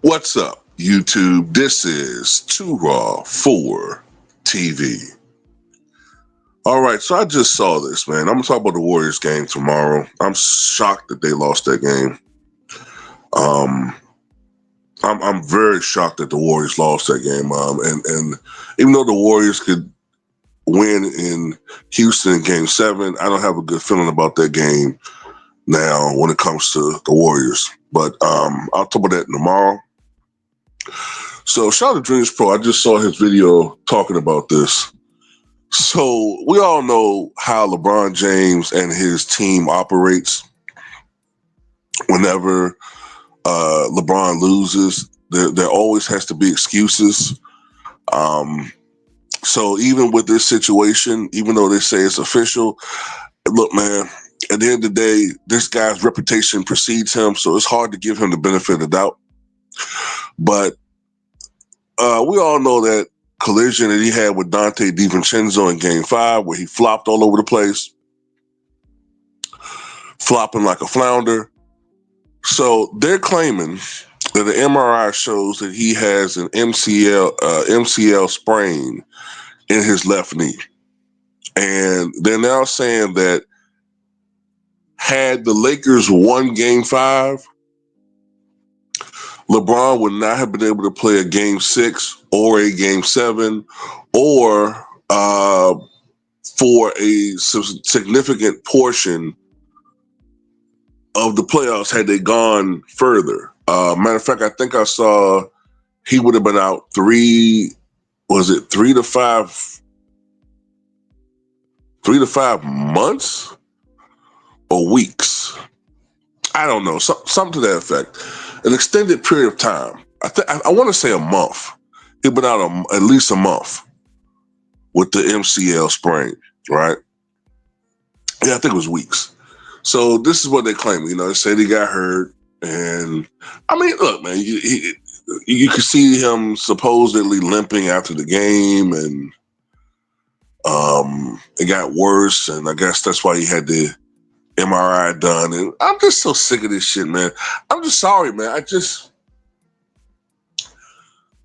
What's up, YouTube? This is Too Raw for TV. All right, so I just saw this, man. I'm gonna talk about the Warriors game tomorrow. I'm shocked that they lost that game. Um, I'm very shocked that the Warriors lost that game. And even though the Warriors could win in Houston in Game 7, I don't have a good feeling about that game now when it comes to the Warriors. But I'll talk about that tomorrow. So shout out to Dreams Pro. I just saw his video talking about this. So we all know how LeBron James and his team operates. Whenever LeBron loses, there always has to be excuses. So even with this situation, even though they say it's official, look, man, at the end of the day, this guy's reputation precedes him, so it's hard to give him the benefit of the doubt. But we all know that collision that he had with Dante DiVincenzo in Game 5, where he flopped all over the place, flopping like a flounder. So they're claiming that the MRI shows that he has an MCL sprain in his left knee. And they're now saying that had the Lakers won Game 5, LeBron would not have been able to play a Game 6 or a Game 7 or for a significant portion of the playoffs had they gone further. Matter of fact, I think I saw he would have been out 3 to 5 months or weeks. I don't know, something to that effect. An extended period of time. I want to say a month. He'd been out at least a month with the MCL sprain, right? Yeah, I think it was weeks. So this is what they claim. They say he got hurt. And I mean, look, man, you could see him supposedly limping after the game, and it got worse. And I guess that's why he had the MRI done. And I'm just so sick of this shit, man. I'm just sorry, man.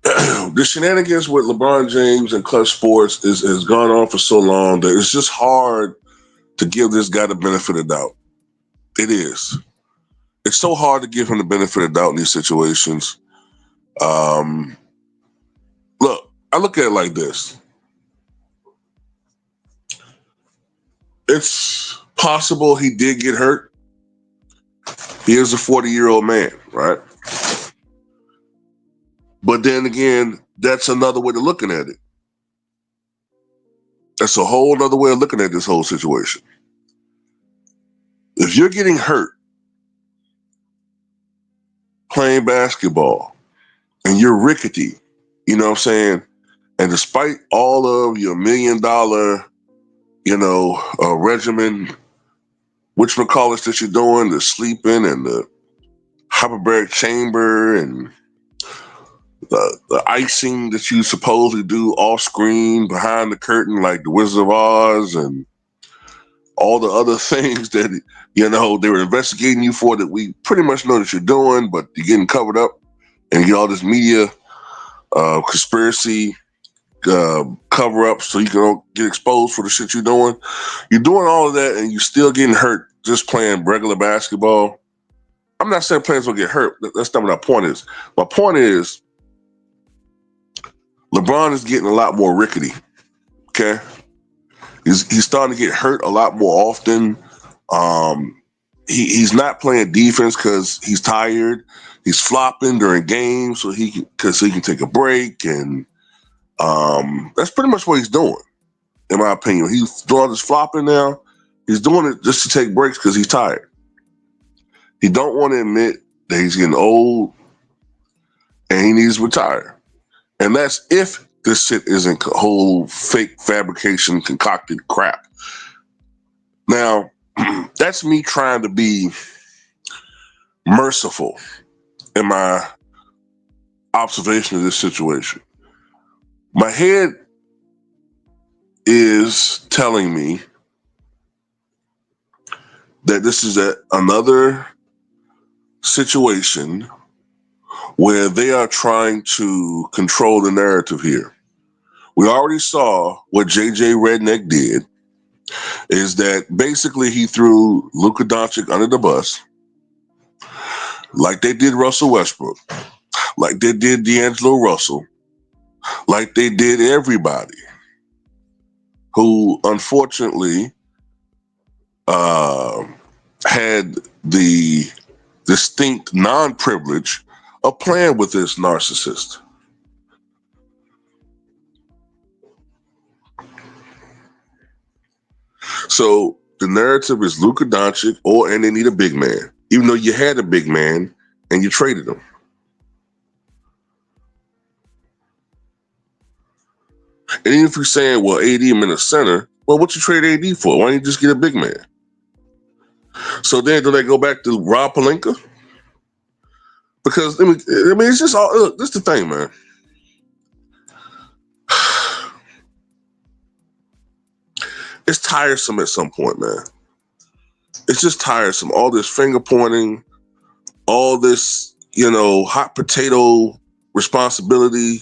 The shenanigans with LeBron James and Klutch Sports has gone on for so long that it's just hard to give this guy the benefit of the doubt. It is. It's so hard to give him the benefit of the doubt in these situations. Look, I look at it like this. It's possible he did get hurt. He is a 40-year-old man, right? But then again, that's another way of looking at it. That's a whole other way of looking at this whole situation. If you're getting hurt playing basketball and you're rickety, you know what I'm saying? And despite all of your $1 million, regimen, whatchamacallits that you're doing, the sleeping and the hyperbaric chamber and the icing that you supposedly do off screen behind the curtain, like the Wizard of Oz, and all the other things that they were investigating you for that we pretty much know that you're doing, but you're getting covered up, and you get all this media conspiracy cover up so you can get exposed for the shit you're doing. You're doing all of that, and you're still getting hurt just playing regular basketball. I'm not saying players will get hurt. That's not what my point is. My point is, LeBron is getting a lot more rickety. Okay, he's starting to get hurt a lot more often. He's not playing defense because he's tired. He's flopping during games so he can take a break, and that's pretty much what he's doing, in my opinion. He's doing this flopping now. He's doing it just to take breaks because he's tired. He don't want to admit that he's getting old and he needs to retire. And that's if this shit isn't whole fake fabrication, concocted crap. Now, that's me trying to be merciful in my observation of this situation. My head is telling me that this is another situation where they are trying to control the narrative here. We already saw what JJ Redneck did, is that basically he threw Luka Doncic under the bus, like they did Russell Westbrook, like they did D'Angelo Russell, like they did everybody who unfortunately had the distinct non-privilege of playing with this narcissist. So the narrative is Luka Doncic, and they need a big man, even though you had a big man and you traded him. And even if you're saying, well, AD him in the center, well, what you trade AD for? Why don't you just get a big man? So then do they go back to Rob Pelinka? Because, I mean, it's just all, look, this is the thing, man. It's tiresome at some point, man. It's just tiresome. All this finger pointing, all this, hot potato responsibility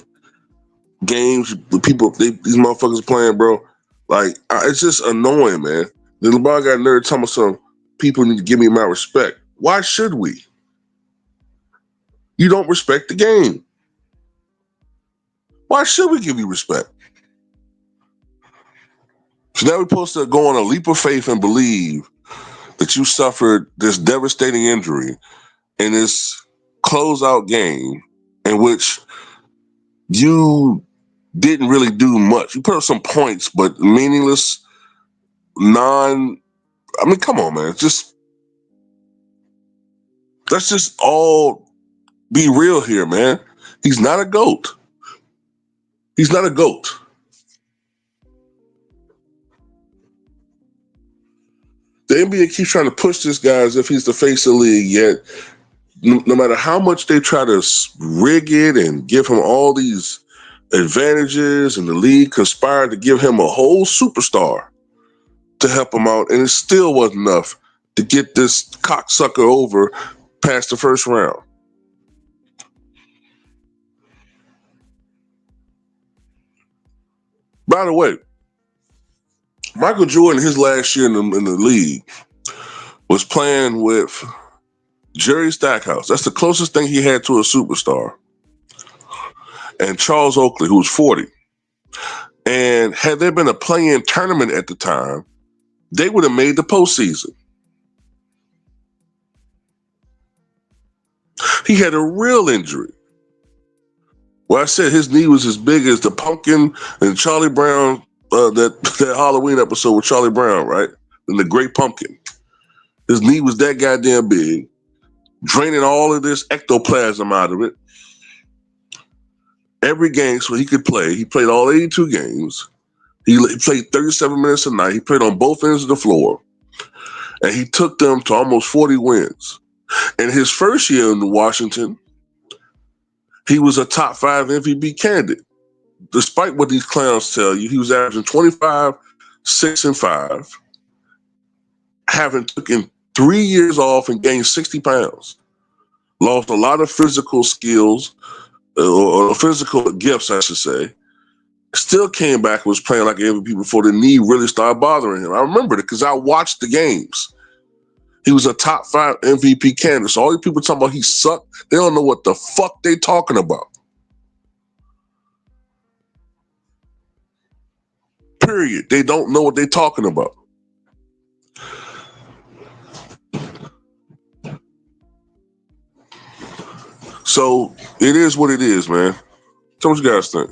games the people, these motherfuckers are playing, bro. Like, it's just annoying, man. Then LeBron got nerd telling me some people need to give me my respect. Why should we? You don't respect the game. Why should we give you respect? So now we're supposed to go on a leap of faith and believe that you suffered this devastating injury in this closeout game in which you didn't really do much. You put up some points, but meaningless, come on, man. Let's just all be real here, man. He's not a GOAT. He's not a GOAT. The NBA keeps trying to push this guy as if he's the face of the league, yet no matter how much they try to rig it and give him all these advantages, and the league conspired to give him a whole superstar to help him out, and it still wasn't enough to get this cocksucker over past the first round. By the way, Michael Jordan, his last year in the league, was playing with Jerry Stackhouse. That's the closest thing he had to a superstar. And Charles Oakley, who was 40. And had there been a play-in tournament at the time, they would have made the postseason. He had a real injury. Well, I said his knee was as big as the pumpkin in Charlie Brown, that Halloween episode with Charlie Brown, right? And the Great Pumpkin. His knee was that goddamn big, draining all of this ectoplasm out of it. Every game so he could play. He played all 82 games. He played 37 minutes a night. He played on both ends of the floor. And he took them to almost 40 wins. In his first year in Washington, he was a top 5 MVP candidate. Despite what these clowns tell you, he was averaging 25, 6, and 5, having taken 3 years off and gained 60 pounds. Lost a lot of physical skills, or physical gifts, I should say. Still came back and was playing like an MVP before the knee really started bothering him. I remember it because I watched the games. He was a top 5 MVP candidate. So all these people talking about he sucked, they don't know what the fuck they talking about. Period. They don't know what they talking about. So it is what it is, man. Tell me what you guys think.